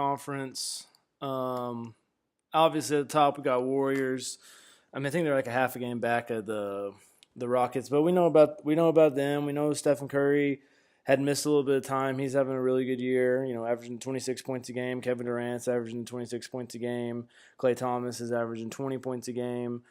Conference. Obviously, at the top we got Warriors. I think they're like a half a game back of the Rockets, but we know about them. We know Stephen Curry had missed a little bit of time. He's having a really good year. Averaging 26 points a game. Kevin Durant's averaging 26 points a game. Klay Thomas is averaging 20 points a game.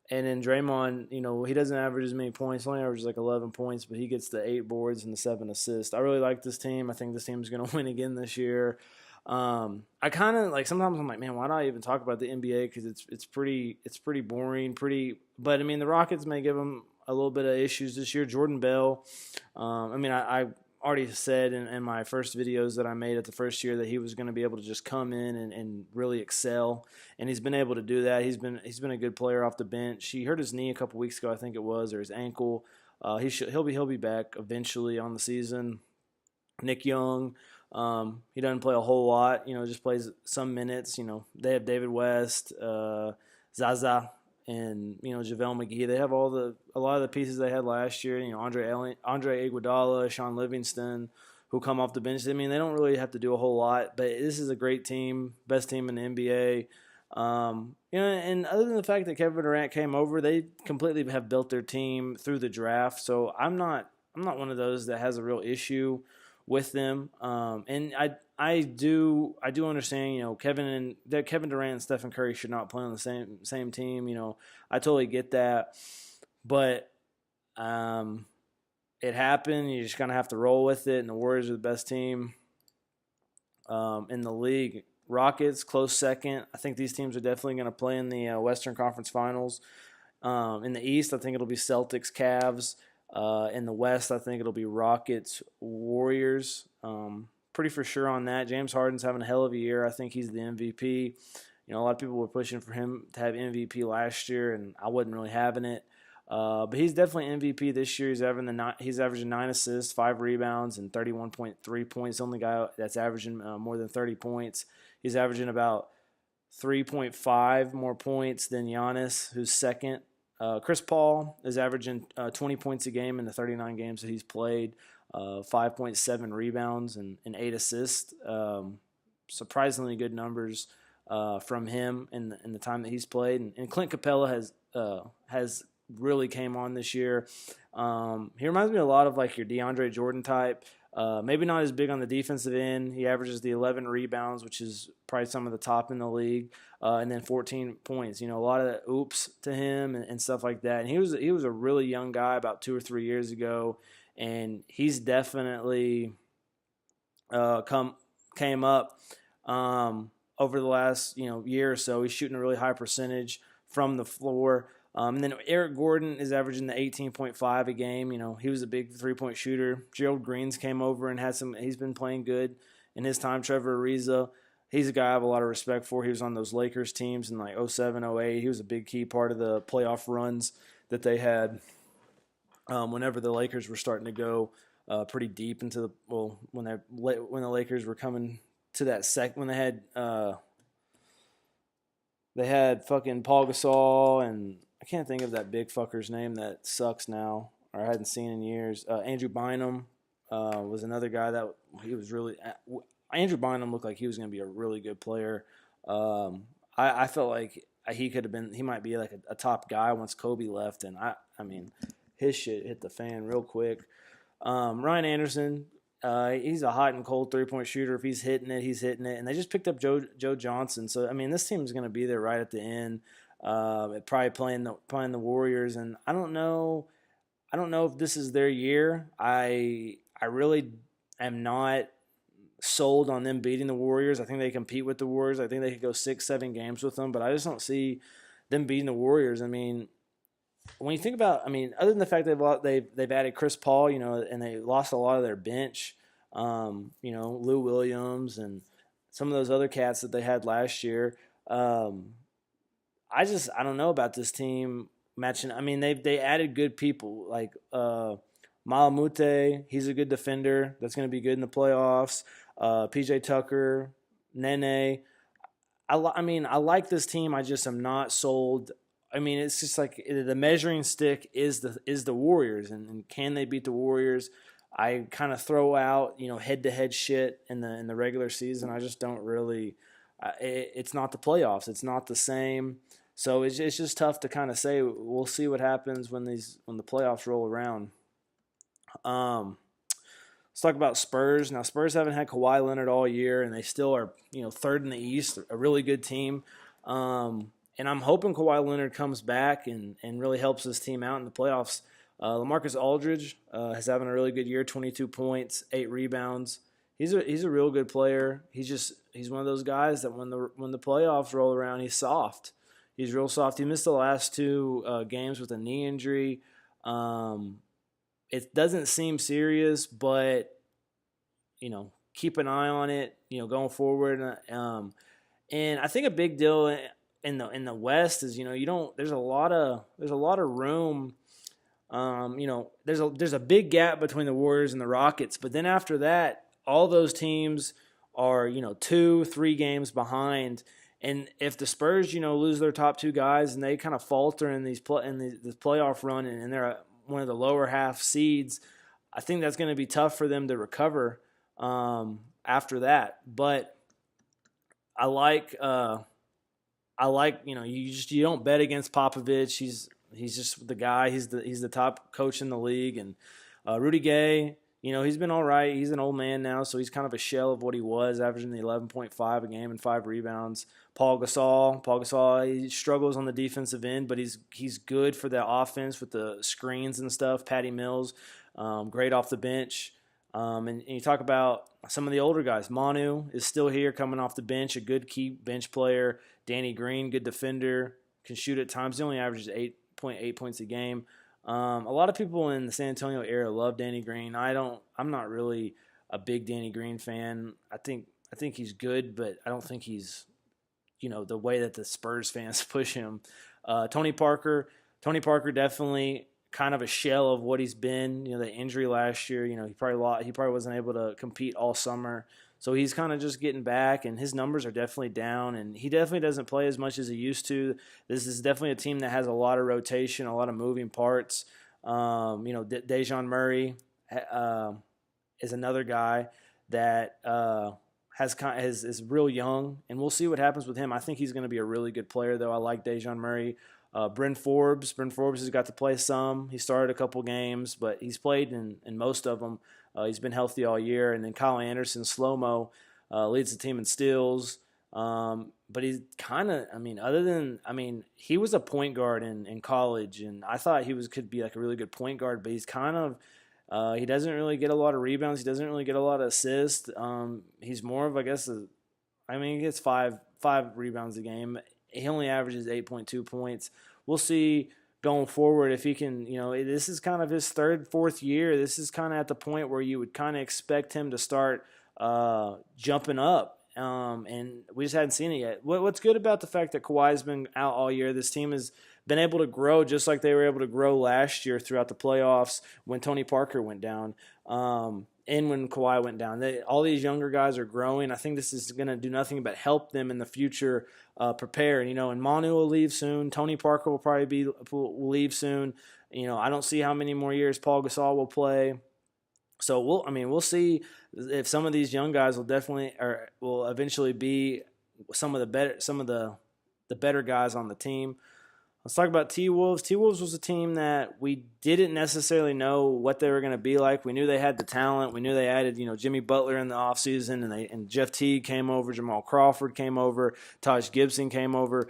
And then Draymond, he doesn't average as many points. He only averages like 11 points, but he gets the 8 boards and the 7 assists. I really like this team. I think this team's going to win again this year. I kind of sometimes I'm like, man, why do I even talk about the NBA? Because it's pretty boring. But the Rockets may give them a little bit of issues this year. Jordan Bell. I already said in my first videos that I made at the first year that he was going to be able to just come in and really excel, and he's been able to do that. He's been a good player off the bench. He hurt his knee a couple weeks ago, I think it was, or his ankle. He'll be back eventually on the season. Nick Young, he doesn't play a whole lot. Just plays some minutes. They have David West, Zaza, and JaVale McGee. They have a lot of the pieces they had last year. Andre Iguodala, Sean Livingston, who come off the bench. They don't really have to do a whole lot, but this is a great team, best team in the NBA. And other than the fact that Kevin Durant came over, they completely have built their team through the draft. So I'm not one of those that has a real issue with them. And I do understand, Kevin Durant and Stephen Curry should not play on the same team. I totally get that, but it happened. You just kind of have to roll with it. And the Warriors are the best team in the league. Rockets close second. I think these teams are definitely going to play in the Western Conference Finals. In the East, I think it'll be Celtics, Cavs. In the West, I think it'll be Rockets, Warriors. Pretty for sure on that. James Harden's having a hell of a year. I think he's the MVP. A lot of people were pushing for him to have MVP last year, and I wasn't really having it. But he's definitely MVP this year. He's averaging 9 assists, 5 rebounds, and 31.3 points. The only guy that's averaging more than 30 points. He's averaging about 3.5 more points than Giannis, who's second. Chris Paul is averaging 20 points a game in the 39 games that he's played, 5.7 rebounds and 8 assists. Surprisingly good numbers from him in the time that he's played. And Clint Capella has really came on this year. He reminds me a lot of like your DeAndre Jordan type. Maybe not as big on the defensive end. He averages the 11 rebounds, which is probably some of the top in the league, and then 14 points. A lot of oops to him and stuff like that. And he was a really young guy about 2 or 3 years ago, and he's definitely came up over the last year or so. He's shooting a really high percentage from the floor. And then Eric Gordon is averaging the 18.5 a game. He was a big three-point shooter. Gerald Greens came over and he's been playing good in his time. Trevor Ariza, he's a guy I have a lot of respect for. He was on those Lakers teams in like 07, 08. He was a big key part of the playoff runs that they had whenever the Lakers were starting to go pretty deep into when the Lakers were coming to that when they had fucking Paul Gasol and I can't think of that big fucker's name that sucks now or I hadn't seen in years. Andrew Bynum was another guy that he was really – Andrew Bynum looked like he was going to be a really good player. I felt like he might be like a top guy once Kobe left, and his shit hit the fan real quick. Ryan Anderson, he's a hot and cold three-point shooter. If he's hitting it, he's hitting it. And they just picked up Joe Johnson. So, this team is going to be there right at the end. Probably playing the Warriors, and I don't know if this is their year. I really am not sold on them beating the Warriors. I think they compete with the Warriors. I think they could go 6-7 games with them, but I just don't see them beating the Warriors. When you think about, other than the fact they've added Chris Paul, and they lost a lot of their bench, Lou Williams and some of those other cats that they had last year. I don't know about this team matching. They added good people like Malamute. He's a good defender. That's going to be good in the playoffs. PJ Tucker, Nene. I like this team. I just am not sold. It's just like the measuring stick is the Warriors, and can they beat the Warriors? I kind of throw out, head-to-head shit in the regular season. I just don't really. It's not the playoffs. It's not the same. So it's just tough to kind of say. We'll see what happens when the playoffs roll around. Let's talk about Spurs. Now, Spurs haven't had Kawhi Leonard all year, and they still are, third in the East, a really good team. And I'm hoping Kawhi Leonard comes back and really helps this team out in the playoffs. LaMarcus Aldridge is having a really good year, 22 points, 8 rebounds. He's a real good player. He's one of those guys that when the playoffs roll around, he's soft. He's real soft. He missed the last 2 games with a knee injury. It doesn't seem serious, but keep an eye on it. Going forward. And I think a big deal in the West is there's a lot of room. There's a big gap between the Warriors and the Rockets, but then after that, all those teams are 2-3 games behind. And if the Spurs lose their top 2 guys and they kind of falter in this playoff run and they're one of the lower half seeds, I think that's going to be tough for them to recover after that. But I like you don't bet against Popovich. He's just the guy. He's the top coach in the league. And Rudy Gay, he's been all right. He's an old man now, so he's kind of a shell of what he was, averaging the 11.5 a game and 5 rebounds. Paul Gasol, he struggles on the defensive end, but he's good for the offense with the screens and stuff. Patty Mills, great off the bench. And you talk about some of the older guys. Manu is still here coming off the bench, a good key bench player. Danny Green, good defender, can shoot at times. He only averages 8.8 points a game. A lot of people in the San Antonio area love Danny Green. I'm not really a big Danny Green fan. I think he's good, but I don't think he's the way that the Spurs fans push him. Tony Parker definitely kind of a shell of what he's been. The injury last year, he probably wasn't able to compete all summer. So he's kind of just getting back, and his numbers are definitely down, and he definitely doesn't play as much as he used to. This is definitely a team that has a lot of rotation, a lot of moving parts. Dejounte Murray is another guy that is real young, and we'll see what happens with him. I think he's going to be a really good player, though. I like Dejounte Murray. Bryn Forbes has got to play some. He started a couple games, but he's played in most of them. He's been healthy all year. And then Kyle Anderson, slow-mo, leads the team in steals. But he's kind of, he was a point guard in college, and I thought could be like a really good point guard, but he's kind of, he doesn't really get a lot of rebounds. He doesn't really get a lot of assists. He's more of, he gets five rebounds a game. He only averages 8.2 points. We'll see going forward if he can, this is kind of his 3rd, 4th year. This is kind of at the point where you would kind of expect him to start jumping up. And we just hadn't seen it yet. What's good about the fact that Kawhi's been out all year, this team has been able to grow just like they were able to grow last year throughout the playoffs when Tony Parker went down. And when Kawhi went down. All these younger guys are growing. I think this is going to do nothing but help them in the future prepare. And Manu will leave soon. Tony Parker will probably will leave soon. I don't see how many more years Paul Gasol will play. So we'll see if some of these young guys will eventually be some of the better guys on the team. Let's talk about T-Wolves. T-Wolves was a team that we didn't necessarily know what they were going to be like. We knew they had the talent. We knew they added, Jimmy Butler in the offseason, and Jeff Teague came over, Jamal Crawford came over, Taj Gibson came over,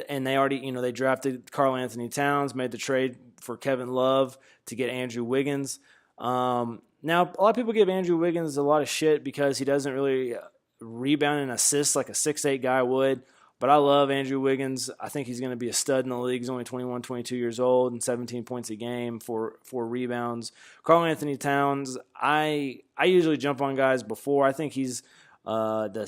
and they already, they drafted Karl Anthony Towns, made the trade for Kevin Love to get Andrew Wiggins. Now, a lot of people give Andrew Wiggins a lot of shit because he doesn't really rebound and assist like a 6'8" guy would. But I love Andrew Wiggins. I think he's going to be a stud in the league. He's only 21, 22 years old and 17 points a game, for 4 rebounds. Karl Anthony Towns, I usually jump on guys before. I think he's the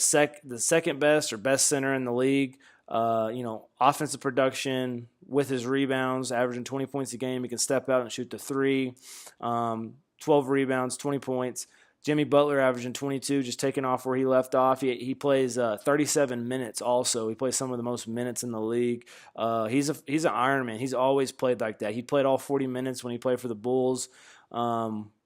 second best or best center in the league. Offensive production with his rebounds, averaging 20 points a game. He can step out and shoot the 3. 12 rebounds, 20 points. Jimmy Butler averaging 22, just taking off where he left off. He plays 37 minutes also. He plays some of the most minutes in the league. He's an Iron Man. He's always played like that. He played all 40 minutes when he played for the Bulls.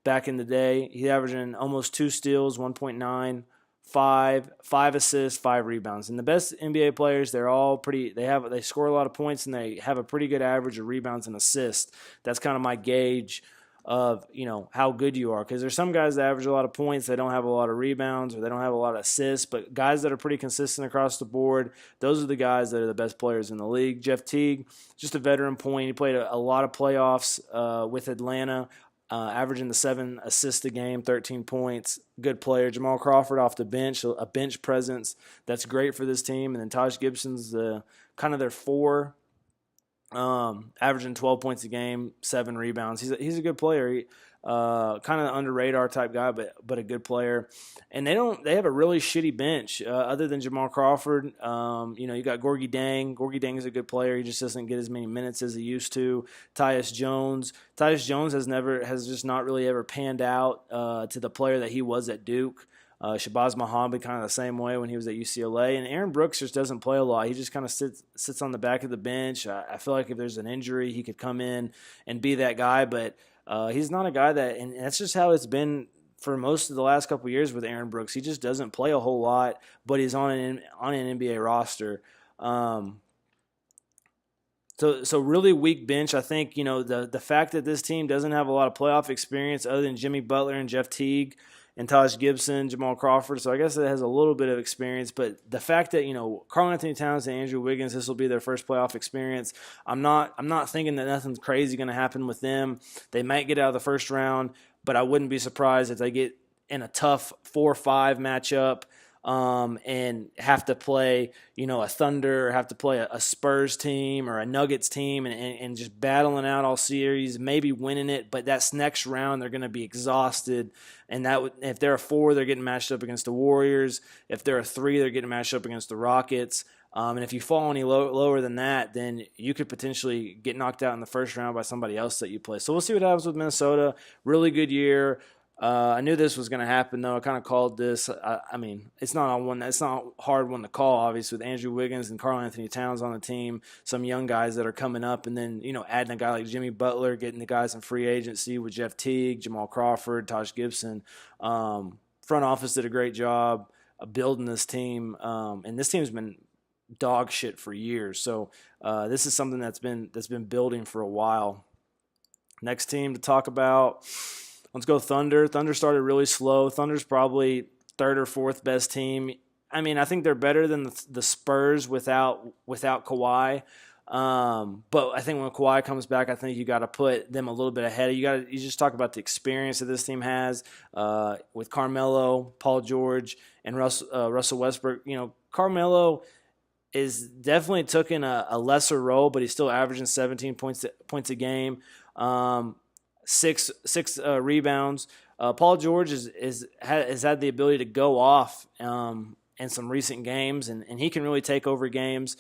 back in the day. He's averaging almost 2 steals, 1.9, 5 assists, 5 rebounds. And the best NBA players, they're all pretty. They score a lot of points and they have a pretty good average of rebounds and assists. That's kind of my gauge of how good you are, because there's some guys that average a lot of points, they don't have a lot of rebounds or they don't have a lot of assists, but guys that are pretty consistent across the board, those are the guys that are the best players in the league. Jeff Teague, just a veteran point. He played a lot of playoffs with Atlanta, averaging the 7 assists a game, 13 points. Good player. Jamal Crawford off the bench, a bench presence that's great for this team. And then Taj Gibson's kind of their 4, averaging 12 points a game, 7 rebounds. He's a good player. Kind of under radar type guy, but a good player. And they have a really shitty bench other than Jamal Crawford. You got Gorgie Dang. Gorgie Dang is a good player. He just doesn't get as many minutes as he used to. Tyus Jones has just not really ever panned out to the player that he was at Duke. Shabazz Muhammad kind of the same way when he was at UCLA. And Aaron Brooks just doesn't play a lot. He just kind of sits on the back of the bench. I feel like if there's an injury, he could come in and be that guy. But he's not a guy that – and that's just how it's been for most of the last couple of years with Aaron Brooks. He just doesn't play a whole lot, but he's on an NBA roster. So really weak bench. I think, the fact that this team doesn't have a lot of playoff experience other than Jimmy Butler and Jeff Teague – and Taj Gibson, Jamal Crawford. So I guess it has a little bit of experience. But the fact that, Karl-Anthony Towns and Andrew Wiggins, this will be their first playoff experience. I'm not thinking that nothing's crazy going to happen with them. They might get out of the first round, but I wouldn't be surprised if they get in a tough 4-5 matchup and have to play, a Thunder, or have to play a Spurs team or a Nuggets team and just battling out all series, maybe winning it. But that's next round, they're going to be exhausted. And if they're a 4, they're getting matched up against the Warriors. If they're a 3, they're getting matched up against the Rockets. And if you fall any lower than that, then you could potentially get knocked out in the first round by somebody else that you play. So we'll see what happens with Minnesota. Really good year. I knew this was going to happen, though. I kind of called this. I mean, it's not a hard one to call, obviously, with Andrew Wiggins and Karl-Anthony Towns on the team, some young guys that are coming up, and then, adding a guy like Jimmy Butler, getting the guys in free agency with Jeff Teague, Jamal Crawford, Taj Gibson. Front office did a great job of building this team, and this team's been dog shit for years. So this is something that's been building for a while. Next team to talk about. Let's go Thunder. Thunder started really slow. Thunder's probably 3rd or 4th best team. I mean, I think they're better than the Spurs without Kawhi. But I think when Kawhi comes back, I think you got to put them a little bit ahead. You just talk about the experience that this team has with Carmelo, Paul George, and Russell Westbrook. Carmelo is definitely taking a lesser role, but he's still averaging 17 points a game. 6 rebounds. Paul George has had the ability to go off in some recent games, and he can really take over games.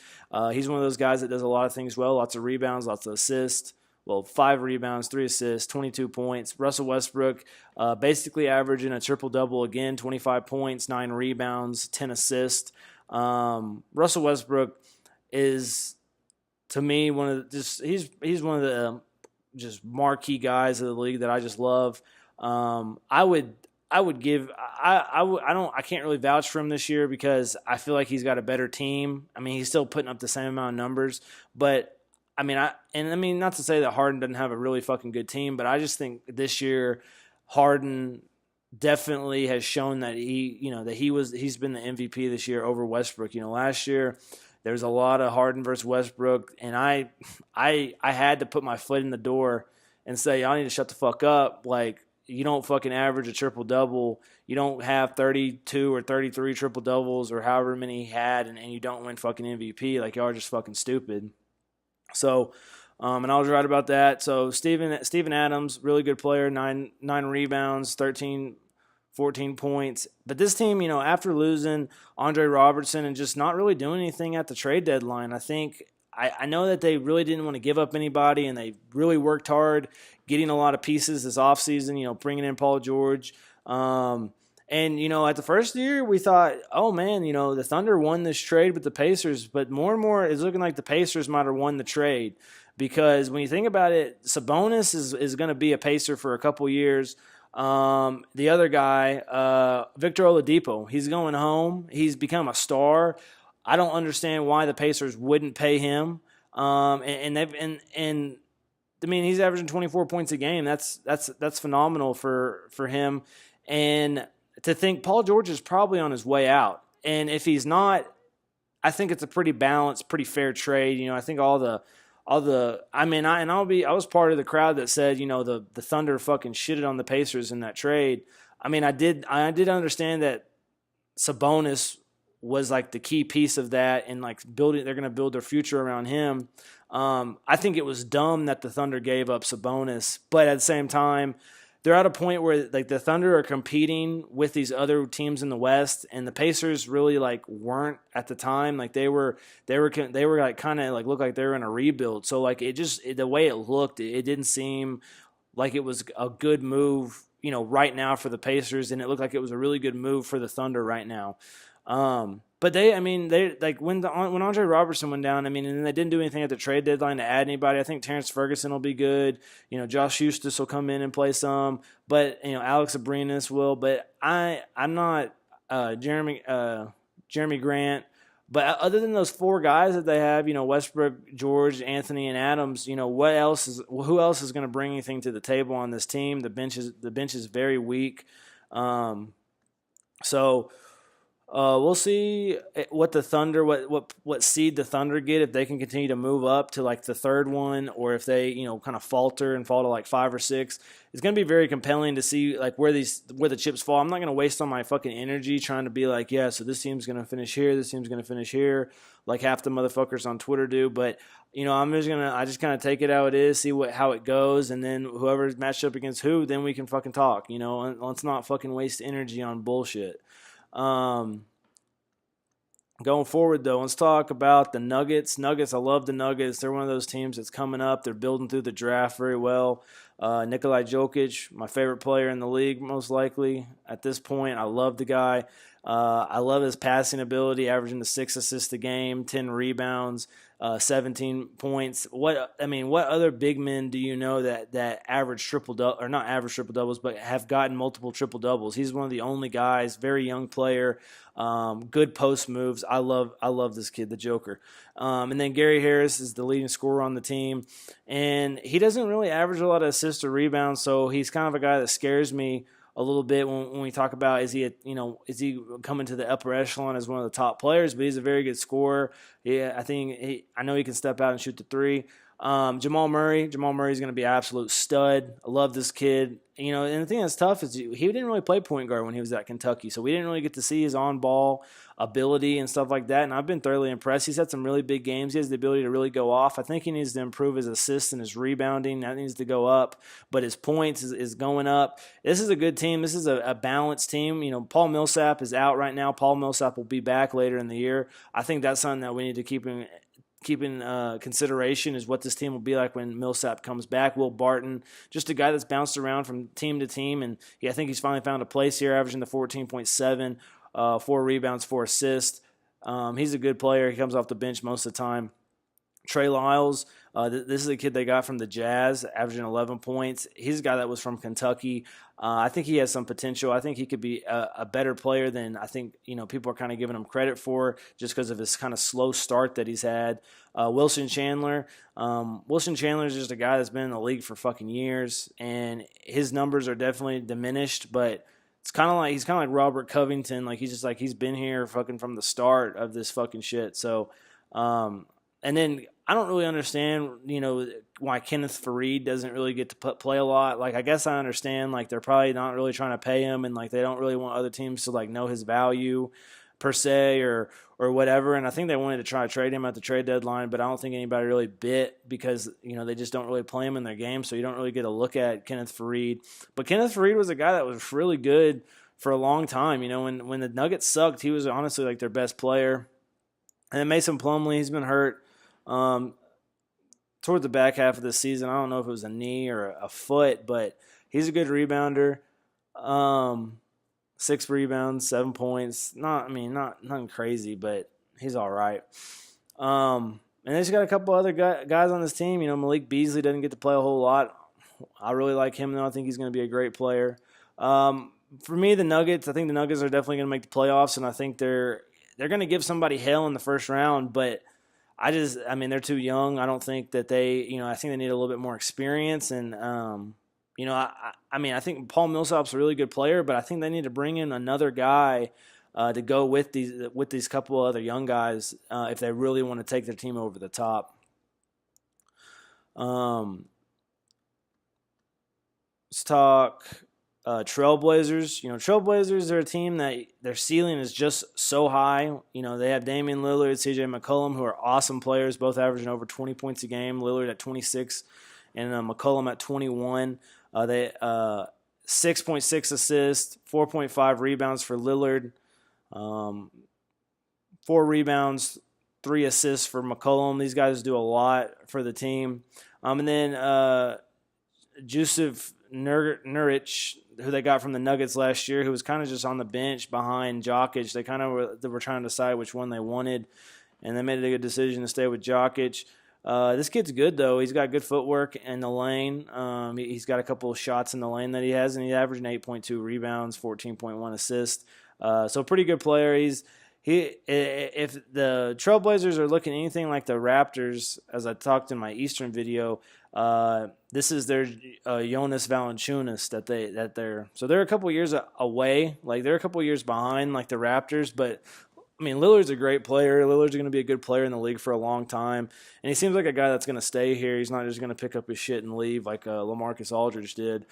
He's one of those guys that does a lot of things well, lots of rebounds, lots of assists. Well, 5 rebounds, 3 assists, 22 points. Russell Westbrook basically averaging a triple-double again, 25 points, 9 rebounds, 10 assists. Russell Westbrook is, to me, he's one of the just marquee guys of the league that I just love. I can't really vouch for him this year because I feel like he's got a better team. I mean, he's still putting up the same amount of numbers, but I mean, not to say that Harden doesn't have a really fucking good team, but I just think this year Harden definitely has shown that he's been the MVP this year over Westbrook. Last year there was a lot of Harden versus Westbrook, and I had to put my foot in the door and say, y'all need to shut the fuck up. Like, you don't fucking average a triple-double. You don't have 32 or 33 triple-doubles or however many he had, and you don't win fucking MVP. Like, y'all are just fucking stupid. So, and I was right about that. So, Steven Adams, really good player, 9 rebounds, 14 points. But this team, after losing Andre Robertson and just not really doing anything at the trade deadline, I know that they really didn't want to give up anybody, and they really worked hard getting a lot of pieces this offseason, bringing in Paul George. And, at the first year, we thought, oh, man, the Thunder won this trade with the Pacers. But more and more, it's looking like the Pacers might have won the trade. Because when you think about it, Sabonis is going to be a Pacer for a couple years. The other guy, Victor Oladipo, he's going home. He's become a star. I don't understand why the Pacers wouldn't pay him. And I mean, he's averaging 24 points a game. That's phenomenal for him. And to think Paul George is probably on his way out. And if he's not, I think it's a pretty balanced, pretty fair trade. I think I was part of the crowd that said, the Thunder fucking shitted on the Pacers in that trade. I mean, I did understand that Sabonis was like the key piece of that, and like they're going to build their future around him. I think it was dumb that the Thunder gave up Sabonis, but at the same time, they're at a point where like the Thunder are competing with these other teams in the West, and the Pacers really like weren't at the time. Like they were like kind of like looked like they were in a rebuild. So like the way it looked, it didn't seem like it was a good move, right now for the Pacers, and it looked like it was a really good move for the Thunder right now. But they like when Andre Robertson went down, and they didn't do anything at the trade deadline to add anybody. I think Terrence Ferguson will be good. Josh Huestis will come in and play some, but Alex Abrinas will. But I'm not Jeremy Grant. But other than those four guys that they have, Westbrook, George, Anthony, and Adams, who else is going to bring anything to the table on this team? The bench is very weak. So. We'll see what the Thunder, what seed the Thunder get, if they can continue to move up to like the third one, or if they kind of falter and fall to like 5 or 6. It's going to be very compelling to see like where the chips fall. I'm not going to waste all my fucking energy trying to be like, yeah, so this team's going to finish here, this team's going to finish here, like half the motherfuckers on Twitter do. But I just kind of take it how it is, see how it goes, and then whoever's matched up against who, then we can fucking talk. Let's not fucking waste energy on bullshit. Going forward, though, let's talk about the Nuggets. I love the Nuggets. They're one of those teams that's coming up. They're building through the draft very well. Nikolai Jokic, my favorite player in the league, most likely at this point. I love the guy. I love his passing ability, averaging the 6 assists a game, 10 rebounds, 17 points. What other big men do you know that average or not average triple doubles, but have gotten multiple triple doubles? He's one of the only guys. Very young player, good post moves. I love this kid, the Joker. And then Gary Harris is the leading scorer on the team, and he doesn't really average a lot of assists or rebounds, so he's kind of a guy that scares me a little bit when we talk about is he coming to the upper echelon as one of the top players, but he's a very good scorer. Yeah, I know he can step out and shoot the three. Jamal Murray's going to be an absolute stud. I love this kid. And the thing that's tough is he didn't really play point guard when he was at Kentucky, so we didn't really get to see his on-ball ability and stuff like that, and I've been thoroughly impressed. He's had some really big games. He has the ability to really go off. I think he needs to improve his assists and his rebounding. That needs to go up, but his points is going up. This is a good team. This is a balanced team. Paul Millsap is out right now. Paul Millsap will be back later in the year. I think that's something that we need to keep in consideration is what this team will be like when Millsap comes back. Will Barton, just a guy that's bounced around from team to team, and I think he's finally found a place here, averaging the 14.7, 4 rebounds, 4 assists. He's a good player. He comes off the bench most of the time. Trey Lyles, this is a kid they got from the Jazz, averaging 11 points. He's a guy that was from Kentucky. I think he has some potential. I think he could be a better player than I think people are kind of giving him credit for, just because of his kind of slow start that he's had. Wilson Chandler is just a guy that's been in the league for fucking years, and his numbers are definitely diminished, but he's kind of like Robert Covington. Like he's been here fucking from the start of this fucking shit. So, and then I don't really understand, why Kenneth Faried doesn't really get to play a lot. Like, I guess I understand, like, they're probably not really trying to pay him, and, like, they don't really want other teams to, like, know his value per se or whatever. And I think they wanted to try to trade him at the trade deadline, but I don't think anybody really bit because, they just don't really play him in their game, so you don't really get a look at Kenneth Faried. But Kenneth Faried was a guy that was really good for a long time. When the Nuggets sucked, he was honestly, like, their best player. And then Mason Plumlee, he's been hurt. Toward the back half of the season, I don't know if it was a knee or a foot, but he's a good rebounder. 6 rebounds, 7 points. Nothing crazy, but he's all right. And they just got a couple other guys on this team. Malik Beasley doesn't get to play a whole lot. I really like him, though. I think he's going to be a great player. For me, the Nuggets. I think the Nuggets are definitely going to make the playoffs, and I think they're going to give somebody hell in the first round. But I mean, they're too young. I don't think that I think they need a little bit more experience. And I mean, I think Paul Millsap's a really good player, but I think they need to bring in another guy to go with these couple of other young guys if they really want to take their team over the top. Let's talk Trailblazers. Trailblazers are a team that their ceiling is just so high. They have Damian Lillard, CJ McCollum, who are awesome players, both averaging over 20 points a game. Lillard at 26 and McCollum at 21. They 6.6 assists, 4.5 rebounds for Lillard, 4 rebounds, 3 assists for McCollum. These guys do a lot for the team. And then Jusuf Nurkic, who they got from the Nuggets last year, who was kind of just on the bench behind Jokic. They kind of were trying to decide which one they wanted, and they made a good decision to stay with Jokic. This kid's good, though. He's got good footwork in the lane. He's got a couple of shots in the lane that he has, and he's averaging 8.2 rebounds, 14.1 assists. So pretty good player. If the Trailblazers are looking anything like the Raptors, as I talked in my Eastern video, this is their Jonas Valanciunas so they're a couple years away. Like they're a couple years behind, like the Raptors, but I mean, Lillard's a great player. Lillard's going to be a good player in the league for a long time. And he seems like a guy that's going to stay here. He's not just going to pick up his shit and leave like LaMarcus Aldridge did.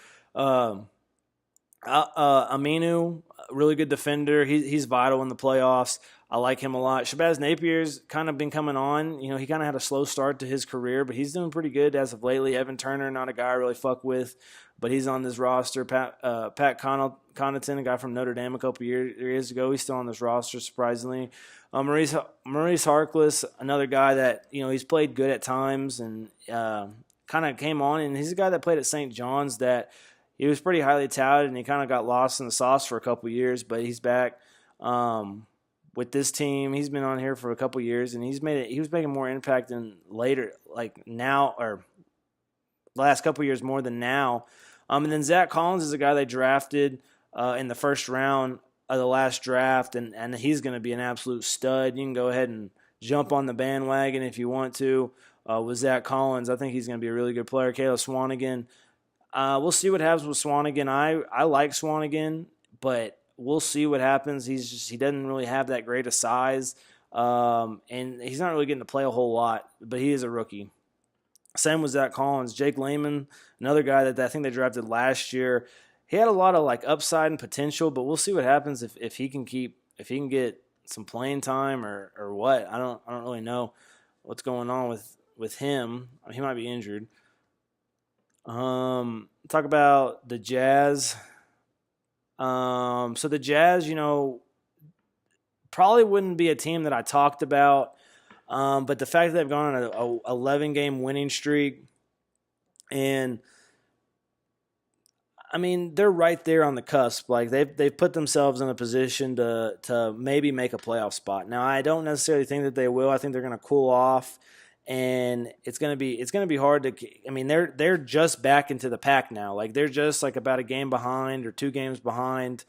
Aminu, really good defender. He's vital in the playoffs. I like him a lot. Shabazz Napier's kind of been coming on. He kind of had a slow start to his career, but he's doing pretty good as of lately. Evan Turner, not a guy I really fuck with, but he's on this roster. Pat Connaughton, a guy from Notre Dame a couple years ago, he's still on this roster, surprisingly. Maurice Harkless, another guy that, he's played good at times and kind of came on, and he's a guy that played at St. John's that he was pretty highly touted, and he kind of got lost in the sauce for a couple years, but he's back. With this team, he's been on here for a couple years, and he was making more impact than later, like now, or the last couple years more than now. And then Zach Collins is a guy they drafted in the first round of the last draft, and he's going to be an absolute stud. You can go ahead and jump on the bandwagon if you want to with Zach Collins. I think he's going to be a really good player. Caleb Swanigan, we'll see what happens with Swanigan. I like Swanigan, but we'll see what happens. He doesn't really have that great a size, and he's not really getting to play a whole lot, but he is a rookie. Same with Zach Collins. Jake Layman, another guy that I think they drafted last year. He had a lot of like upside and potential, but we'll see what happens if he can get some playing time or what. I don't really know what's going on with him. He might be injured. Talk about the Jazz. So the Jazz, probably wouldn't be a team that I talked about, but the fact that they've gone on a 11-game winning streak, and I mean they're right there on the cusp. Like they've put themselves in a position to maybe make a playoff spot. Now I don't necessarily think that they will. I think they're going to cool off. And it's gonna be hard to. I mean, they're just back into the pack now. Like they're just like about a game behind or 2 games behind.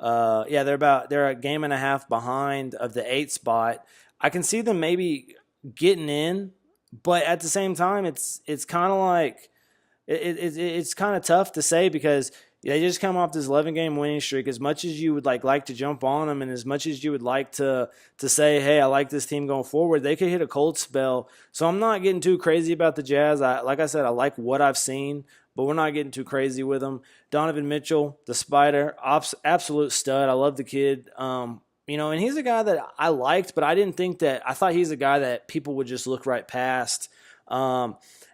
They're a game and a half behind of the 8th spot. I can see them maybe getting in, but at the same time, it's kind of like it's kind of tough to say because they just come off this 11-game winning streak. As much as you would like to jump on them, and as much as you would like to say, hey, I like this team going forward, they could hit a cold spell. So I'm not getting too crazy about the Jazz. Like I said, I like what I've seen, but we're not getting too crazy with them. Donovan Mitchell, the Spider, absolute stud. I love the kid. And he's a guy that I liked, but I thought he's a guy that people would just look right past.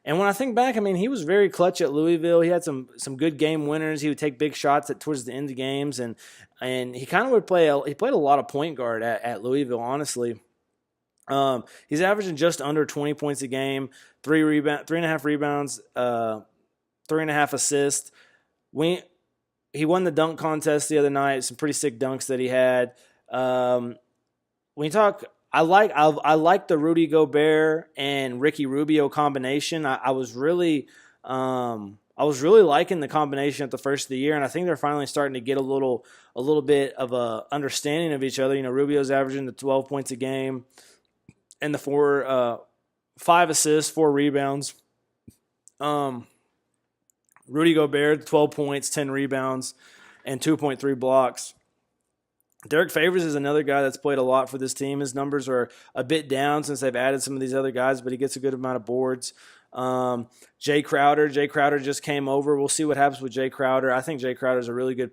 And when I think back, I mean, he was very clutch at Louisville. He had some good game winners. He would take big shots towards the end of games, and he kind of would play. He played a lot of point guard at Louisville, honestly. He's averaging just under 20 points a game, 3.5 rebounds, 3.5 assists. He won the dunk contest the other night. Some pretty sick dunks that he had. When you talk. I like the Rudy Gobert and Ricky Rubio combination. I was really I was really liking the combination at the first of the year, and I think they're finally starting to get a little bit of a understanding of each other. Rubio's averaging the 12 points a game and the 5 assists, 4 rebounds. Rudy Gobert, 12 points, 10 rebounds, and 2.3 blocks. Derek Favors is another guy that's played a lot for this team. His numbers are a bit down since they've added some of these other guys, but he gets a good amount of boards. Jay Crowder just came over. We'll see what happens with Jay Crowder. I think Jay Crowder is a really good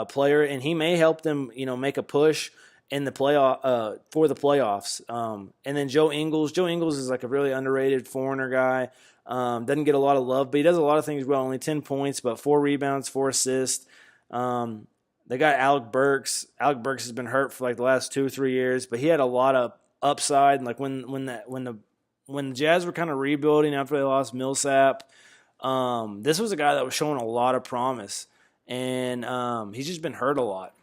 player, and he may help them, make a push in the playoff for the playoffs. And then Joe Ingles. Joe Ingles is like a really underrated foreigner guy. Doesn't get a lot of love, but he does a lot of things well. Only 10 points, but 4 rebounds, 4 assists. They got Alec Burks. Alec Burks has been hurt for like the last 2 or 3 years, but he had a lot of upside. Like when the Jazz were kind of rebuilding after they lost Millsap, this was a guy that was showing a lot of promise, and he's just been hurt a lot.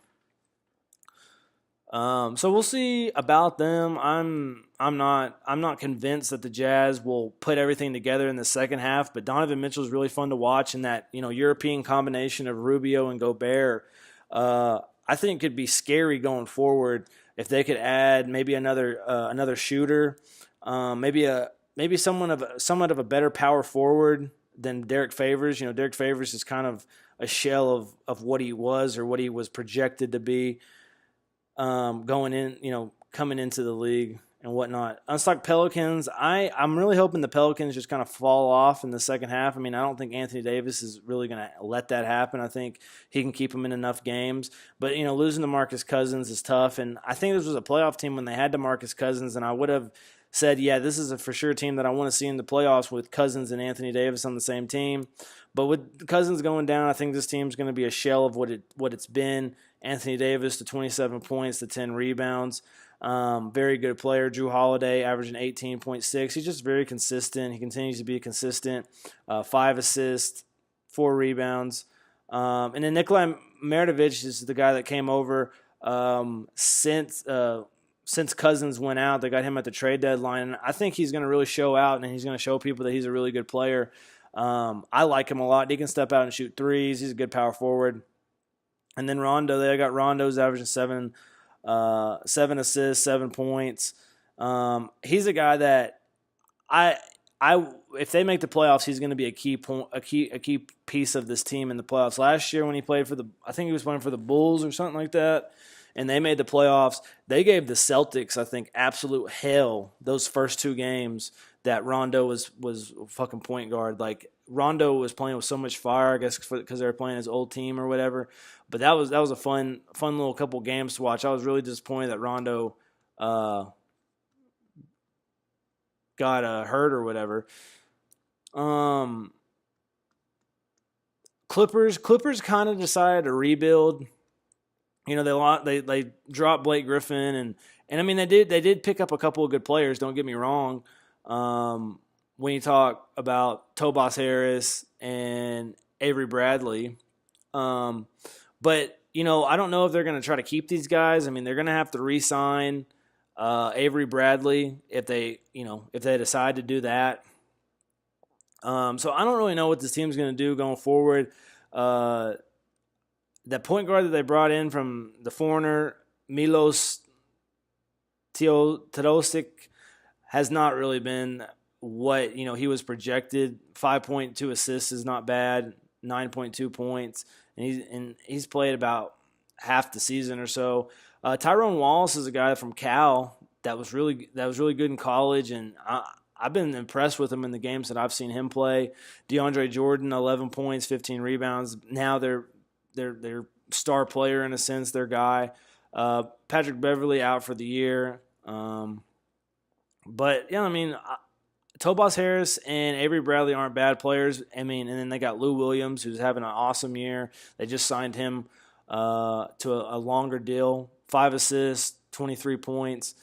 So we'll see about them. I'm not convinced that the Jazz will put everything together in the second half, but Donovan Mitchell is really fun to watch, and that European combination of Rubio and Gobert, I think could be scary going forward if they could add maybe another shooter, maybe somewhat of a better power forward than Derek Favors. Derek Favors is kind of a shell of what he was or what he was projected to be. Coming into the league and whatnot. Unstocked Pelicans, I'm really hoping the Pelicans just kind of fall off in the second half. I don't think Anthony Davis is really going to let that happen. I think he can keep them in enough games. But, losing to DeMarcus Cousins is tough. And I think this was a playoff team when they had DeMarcus Cousins, and I would have said, yeah, this is a for sure team that I want to see in the playoffs with Cousins and Anthony Davis on the same team. But with Cousins going down, I think this team's going to be a shell of what it's been. Anthony Davis to 27 points to 10 rebounds. Very good player. Drew Holiday averaging 18.6. He's just very consistent. He continues to be consistent. 5 assists, 4 rebounds. And then Nikolai Merdovich is the guy that came over since Cousins went out. They got him at the trade deadline. And I think he's going to really show out, and he's going to show people that he's a really good player. I like him a lot. He can step out and shoot threes. He's a good power forward. And then Rondo, they got Rondo's averaging 7 assists, 7 points. He's a guy that if they make the playoffs, he's going to be a key piece of this team in the playoffs. Last year when he played I think he was playing for the Bulls or something like that, and they made the playoffs. They gave the Celtics, I think, absolute hell those first 2 games that Rondo was fucking point guard. Like, Rondo was playing with so much fire, I guess, because they were playing his old team or whatever. But that was a fun little couple games to watch. I was really disappointed that Rondo got hurt or whatever. Clippers kind of decided to rebuild. They dropped Blake Griffin and they did pick up a couple of good players. Don't get me wrong. When you talk about Tobias Harris and Avery Bradley. But, I don't know if they're going to try to keep these guys. They're going to have to re-sign Avery Bradley if they decide to do that. So I don't really know what this team's going to do going forward. That point guard that they brought in from the foreigner, Milos Teodosic, has not really been what he was projected. 5.2 assists is not bad. 9.2 points, and he's played about half the season or so. Tyrone Wallace is a guy from Cal that was really good in college, and I've been impressed with him in the games that I've seen him play. DeAndre Jordan, 11 points, 15 rebounds. Now they're star player in a sense, their guy. Patrick Beverley out for the year. But yeah, Tobias Harris and Avery Bradley aren't bad players. And then they got Lou Williams, who's having an awesome year. They just signed him to a longer deal. 5 assists, 23 points.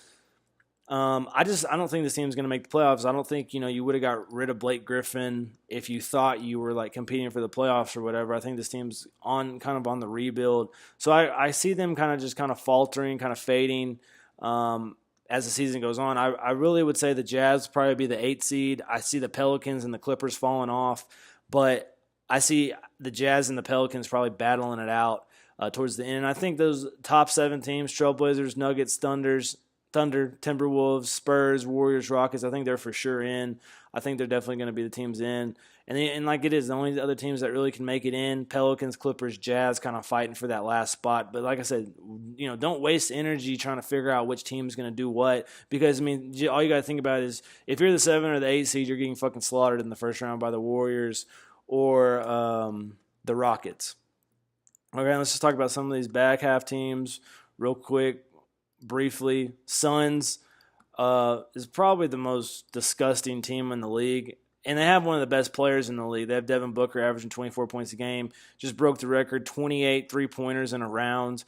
I don't think this team's going to make the playoffs. I don't think, you would have got rid of Blake Griffin if you thought you were like competing for the playoffs or whatever. I think this team's on the rebuild. So I see them kind of faltering, kind of fading as the season goes on. I really would say the Jazz probably be the 8th seed. I see the Pelicans and the Clippers falling off, but I see the Jazz and the Pelicans probably battling it out towards the end. And I think those top 7 teams, Trailblazers, Nuggets, Thunder, Timberwolves, Spurs, Warriors, Rockets, I think they're for sure in. I think they're definitely going to be the teams in. And like it is, the only other teams that really can make it in, Pelicans, Clippers, Jazz, kind of fighting for that last spot. But like I said, don't waste energy trying to figure out which team's going to do what. Because, I mean, all you got to think about is if you're the 7 or the 8 seed, you're getting fucking slaughtered in the first round by the Warriors or the Rockets. Okay, let's just talk about some of these back half teams real quick, briefly. Suns is probably the most disgusting team in the league. And they have one of the best players in the league. They have Devin Booker averaging 24 points a game. Just broke the record, 28 three-pointers in a round.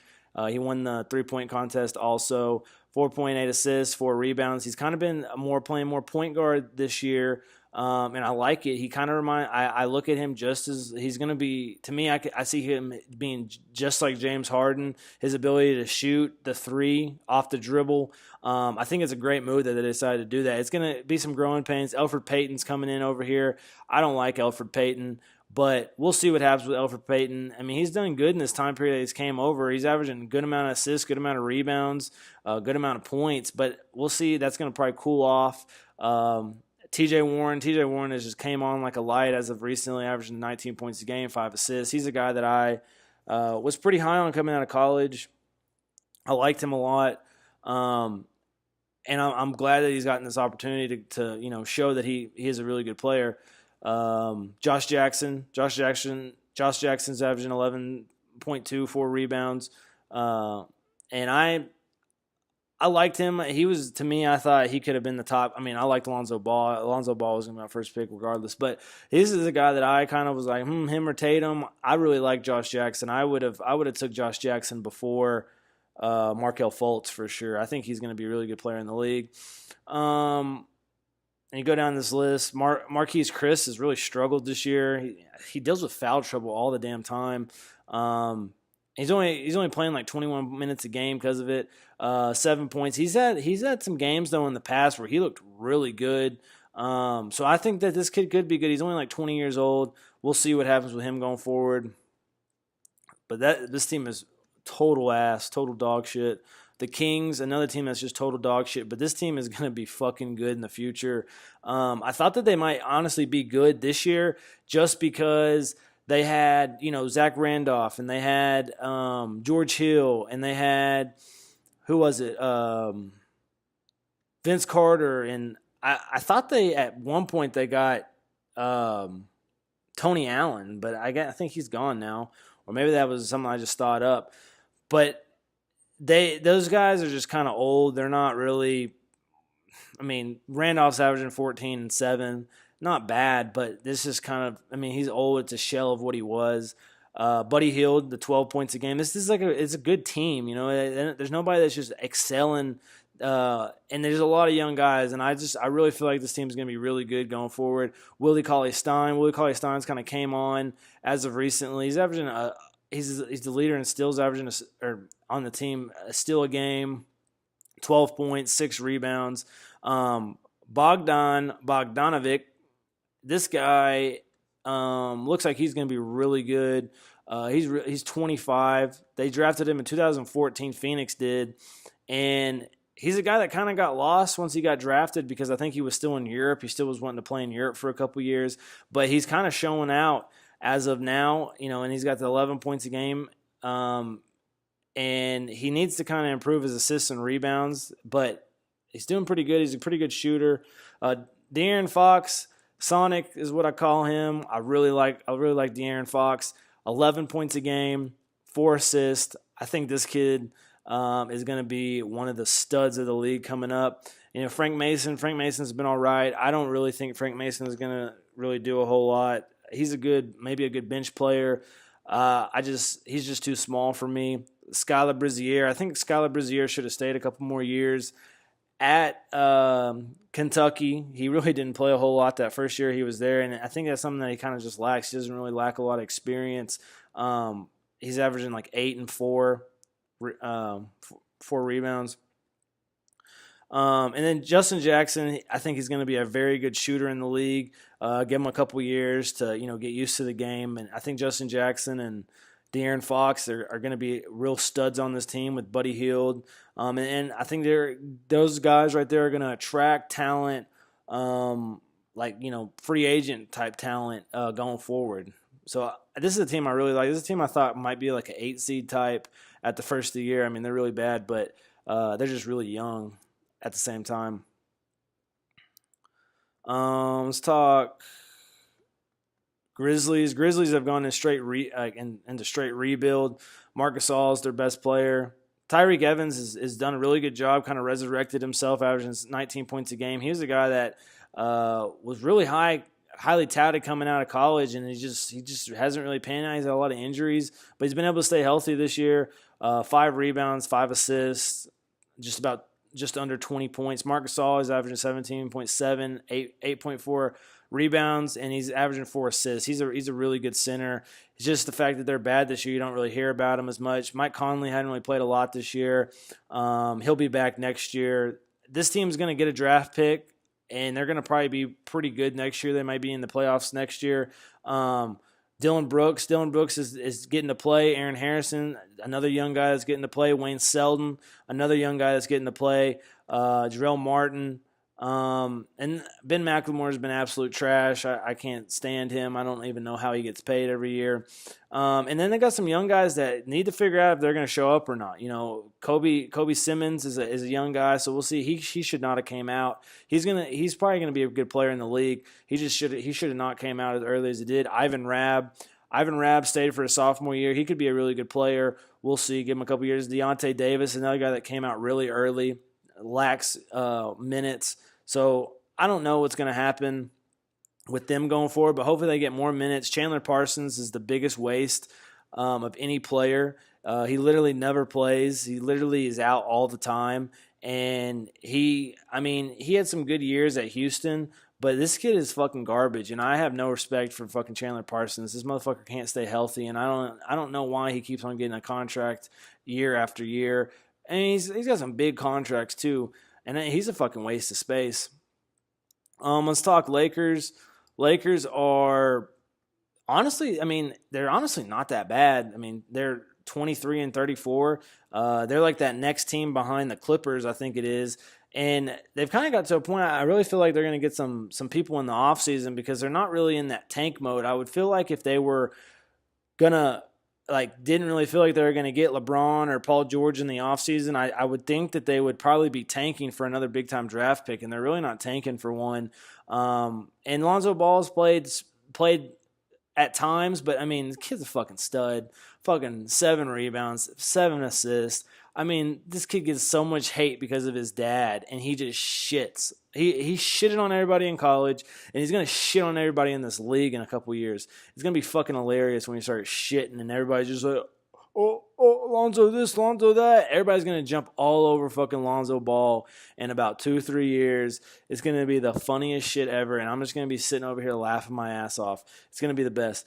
He won the three-point contest also. 4.8 assists, 4 rebounds. He's kind of been playing more point guard this year, and I like it. He kind of I look at him just as he's going to be, to me, I see him being just like James Harden. His ability to shoot the three off the dribble. I think it's a great move that they decided to do that. It's going to be some growing pains. Elfrid Payton's coming in over here. I don't like Elfrid Payton, but we'll see what happens with Elfrid Payton. I mean, he's done good in this time period that he's came over. He's averaging a good amount of assists, good amount of rebounds, good amount of points, but we'll see. That's going to probably cool off. TJ Warren has just came on like a light as of recently, averaging 19 points a game, 5 assists. He's a guy that I was pretty high on coming out of college. I liked him a lot. And I'm glad that he's gotten this opportunity to show that he is a really good player. Josh Jackson's averaging 11.2, 4 rebounds. And I liked him. He was, to me, I thought he could have been the top. I mean, I liked Lonzo Ball. Lonzo Ball was going to be my first pick regardless. But this is a guy that I kind of was like, him or Tatum. I really like Josh Jackson. I would have took Josh Jackson before Markelle Fultz for sure. I think he's going to be a really good player in the league. And you go down this list, Marquise Chris has really struggled this year. He deals with foul trouble all the damn time. He's only playing like 21 minutes a game because of it. 7 points. He's had some games though in the past where he looked really good. So I think that this kid could be good. He's only like 20 years old. We'll see what happens with him going forward. But this team is total ass, total dog shit. The Kings, another team that's just total dog shit, but this team is going to be fucking good in the future. I thought that they might honestly be good this year just because they had, Zach Randolph, and they had George Hill, and they had, who was it? Vince Carter, and I thought at one point they got Tony Allen, but I think he's gone now. Or maybe that was something I just thought up. But those guys are just kind of old. They're not really. I mean, Randolph's averaging 14 and 7, not bad, but this is kind of. I mean, he's old. It's a shell of what he was. Buddy Hield, the 12 points a game. This is it's a good team. There's nobody that's just excelling. And there's a lot of young guys, and I really feel like this team is going to be really good going forward. Willie Cauley-Stein's kind of came on as of recently. He's averaging he's the leader in steals, averaging on the team a steal a game, 12 points, 6 rebounds. Bogdanovic, this guy looks like he's going to be really good. He's 25. They drafted him in 2014. Phoenix did, and he's a guy that kind of got lost once he got drafted because I think he was still in Europe. He still was wanting to play in Europe for a couple years, but he's kind of showing out as of now, and he's got the 11 points a game. And he needs to kind of improve his assists and rebounds, but he's doing pretty good. He's a pretty good shooter. De'Aaron Fox, Sonic is what I call him. I really like De'Aaron Fox. 11 points a game, 4 assists. I think this kid is going to be one of the studs of the league coming up. Frank Mason's been all right. I don't really think Frank Mason is going to really do a whole lot. He's maybe a good bench player. He's just too small for me. Skylar Brizier, I think Skylar Brizier should have stayed a couple more years at Kentucky. He really didn't play a whole lot that first year he was there, and I think that's something that he kind of just lacks. He doesn't really lack a lot of experience. He's averaging like 8 and 4 rebounds. And then Justin Jackson, I think he's going to be a very good shooter in the league. Give him a couple years to get used to the game, and I think Justin Jackson and De'Aaron Fox are going to be real studs on this team with Buddy Hield. And I think those guys right there are going to attract talent, free agent type talent going forward. So this is a team I really like. This is a team I thought might be like an 8 seed type at the first of the year. I mean, they're really bad, but they're just really young at the same time. Let's talk Grizzlies. Grizzlies have gone in into straight rebuild. Marc Gasol is their best player. Tyreek Evans has done a really good job, kind of resurrected himself, averaging 19 points a game. He was a guy that was really highly touted coming out of college, and he just hasn't really panned out. He's had a lot of injuries, but he's been able to stay healthy this year. 5 rebounds, 5 assists, just under 20 points. Marc Gasol is averaging 17.7, 8.4 rebounds, and he's averaging 4 assists. He's a really good center. It's just the fact that they're bad this year. You don't really hear about him as much. Mike Conley hadn't really played a lot this year. He'll be back next year. This team's going to get a draft pick, and they're going to probably be pretty good next year. They might be in the playoffs next year. Dylan Brooks is getting to play. Aaron Harrison, another young guy that's getting to play. Wayne Selden, another young guy that's getting to play. Jarrell Martin. And Ben McLemore has been absolute trash. I can't stand him. I don't even know how he gets paid every year. And then they got some young guys that need to figure out if they're going to show up or not. Kobe Simmons is a young guy, so we'll see. He should not have came out. He's probably gonna be a good player in the league. He should have not came out as early as he did. Ivan Rabb stayed for his sophomore year. He could be a really good player. We'll see. Give him a couple years. Deontay Davis, another guy that came out really early, lacks minutes. So I don't know what's going to happen with them going forward, but hopefully they get more minutes. Chandler Parsons is the biggest waste of any player. He literally never plays. He literally is out all the time. And he had some good years at Houston, but this kid is fucking garbage, and I have no respect for fucking Chandler Parsons. This motherfucker can't stay healthy, and I don't know why he keeps on getting a contract year after year. And he's got some big contracts too. And he's a fucking waste of space. Let's talk Lakers. Lakers are honestly, they're honestly not that bad. They're 23-34. They're like that next team behind the Clippers, I think it is. And they've kind of got to a point, I really feel like they're going to get some people in the offseason because they're not really in that tank mode. I would feel like if they were going to didn't really feel like they were going to get LeBron or Paul George in the offseason, I would think that they would probably be tanking for another big-time draft pick, and they're really not tanking for one. And Lonzo Ball's played at times, but, the kid's a fucking stud. Fucking 7 rebounds, 7 assists. This kid gets so much hate because of his dad, and he just shits. He shitted on everybody in college, and he's going to shit on everybody in this league in a couple years. It's going to be fucking hilarious when he starts shitting, and everybody's just like, oh, Lonzo this, Lonzo that. Everybody's going to jump all over fucking Lonzo Ball in about 2-3 years. It's going to be the funniest shit ever, and I'm just going to be sitting over here laughing my ass off. It's going to be the best.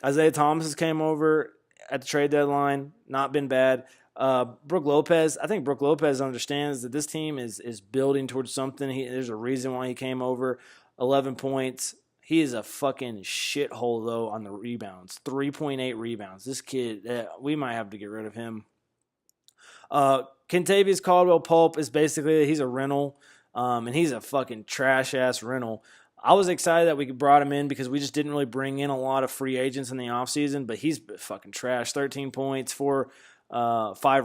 Isaiah Thomas has came over at the trade deadline. Not been bad. Brook Lopez, I think Brook Lopez understands that this team is building towards something. There's a reason why he came over. 11 points. He is a fucking shithole, though, on the rebounds. 3.8 rebounds. This kid, we might have to get rid of him. Kentavious Caldwell-Pope is basically, he's a rental, and he's a fucking trash-ass rental. I was excited that we brought him in because we just didn't really bring in a lot of free agents in the offseason, but he's fucking trash. 13 points, 5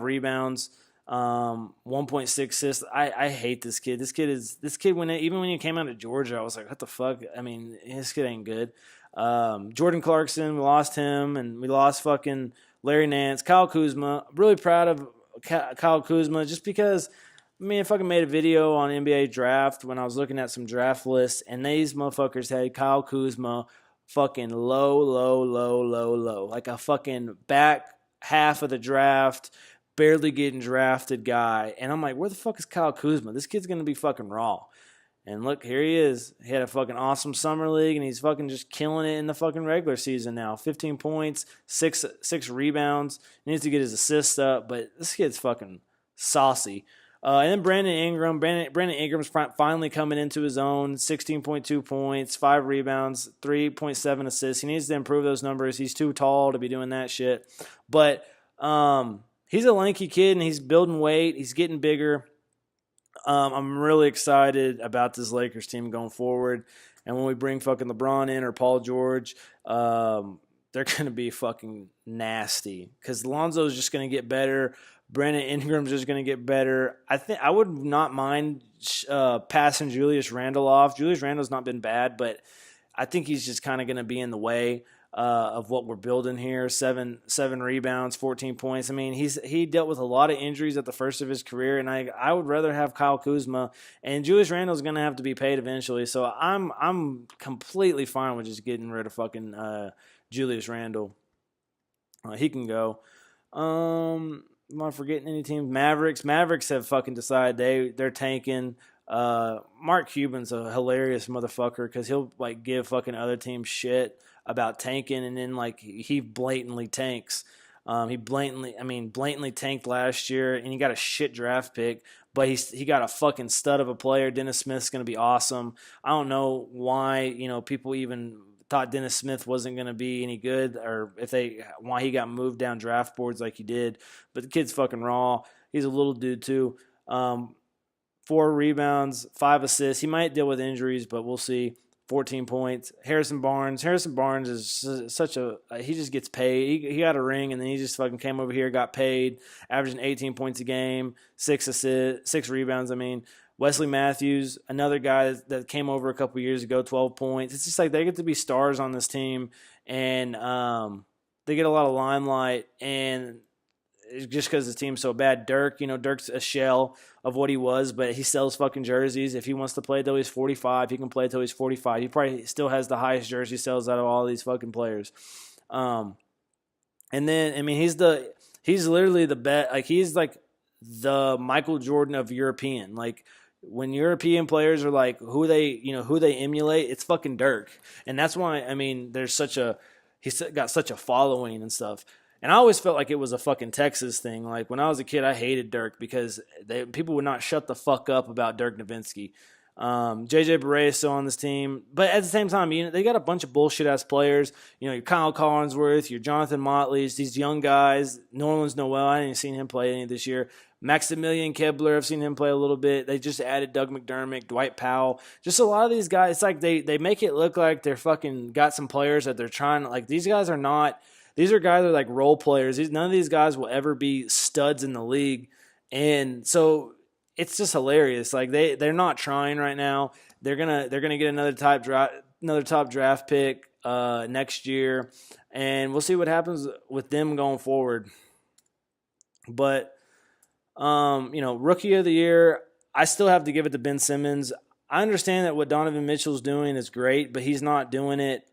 rebounds, 1.6 assists. I hate this kid. This kid even when he came out of Georgia, I was like, what the fuck? This kid ain't good. Jordan Clarkson, we lost him, and we lost fucking Larry Nance. Kyle Kuzma, really proud of Kyle Kuzma just because I fucking made a video on NBA draft when I was looking at some draft lists, and these motherfuckers had Kyle Kuzma fucking low. Like a fucking back half of the draft, barely getting drafted guy. And I'm like, where the fuck is Kyle Kuzma? This kid's going to be fucking raw. And look, here he is. He had a fucking awesome summer league, and he's fucking just killing it in the fucking regular season now. 15 points, 6 rebounds. He needs to get his assists up, but this kid's fucking saucy. And then Brandon Ingram. Brandon Ingram's finally coming into his own. 16.2 points, 5 rebounds, 3.7 assists. He needs to improve those numbers. He's too tall to be doing that shit. But he's a lanky kid, and he's building weight. He's getting bigger. I'm really excited about this Lakers team going forward. And when we bring fucking LeBron in or Paul George, they're going to be fucking nasty because Lonzo's just going to get better. Brandon Ingram's just going to get better. I would not mind passing Julius Randle off. Julius Randle's not been bad, but I think he's just kind of going to be in the way of what we're building here. Seven rebounds, 14 points. I mean, he dealt with a lot of injuries at the first of his career, and I would rather have Kyle Kuzma. And Julius Randle's going to have to be paid eventually, so I'm completely fine with just getting rid of fucking Julius Randle. He can go. Am I forgetting any teams? Mavericks have fucking decided they're tanking. Mark Cuban's a hilarious motherfucker because he'll like give fucking other teams shit about tanking, and then like he blatantly tanks. He blatantly tanked last year, and he got a shit draft pick, but he got a fucking stud of a player. Dennis Smith's gonna be awesome. I don't know why people even thought Dennis Smith wasn't going to be any good, or why he got moved down draft boards like he did. But the kid's fucking raw. He's a little dude too. 4 rebounds, 5 assists. He might deal with injuries, but we'll see. 14 points. Harrison Barnes is he just gets paid. He got a ring, and then he just fucking came over here, got paid, averaging 18 points a game, 6 assists, 6 rebounds. Wesley Matthews, another guy that came over a couple years ago, 12 points. It's just like they get to be stars on this team, and they get a lot of limelight. And just because the team's so bad, Dirk's a shell of what he was, but he sells fucking jerseys. If he wants to play till he's 45, he can play till he's 45. He probably still has the highest jersey sales out of all these fucking players. And then he's literally the best. Like he's like the Michael Jordan of European. Like when European players are like who they emulate, it's fucking Dirk. And that's why he's got such a following and stuff. And I always felt like it was a fucking Texas thing. Like when I was a kid, I hated Dirk because people would not shut the fuck up about Dirk Nowitzki. JJ Barea is still on this team, but at the same time, they got a bunch of bullshit ass players. Your Kyle Collinsworth, your Jonathan Motley's, these young guys. Nerlens Noel, I didn't seen him play any this year. Maximilian Kebler, I've seen him play a little bit. They just added Doug McDermott, Dwight Powell. Just a lot of these guys. It's like they make it look like they're fucking got some players that they're trying to, like, these guys are not. These are guys that are like role players. None of these guys will ever be studs in the league. And so it's just hilarious. Like they're not trying right now. They're gonna get another top draft pick next year, and we'll see what happens with them going forward. But rookie of the year, I still have to give it to Ben Simmons. I understand that what Donovan Mitchell's doing is great, but he's not doing it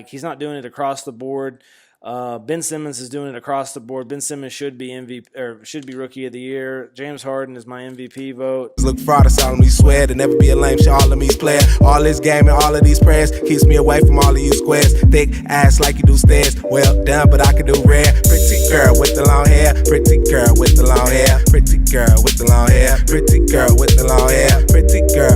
he's not doing it across the board. Ben Simmons is doing it across the board. Ben Simmons should be MVP or should be Rookie of the Year. James Harden is my MVP vote. Look fraud, I solemnly swear to never be a lame shit. All of me's player. All this game and all of these prayers keeps me away from all of you squares. Thick ass like you do stairs. Well done, but I can do rare. Pretty girl with the long hair. Pretty girl with the long hair. Pretty girl with the long hair. Pretty girl with the long hair. Pretty girl.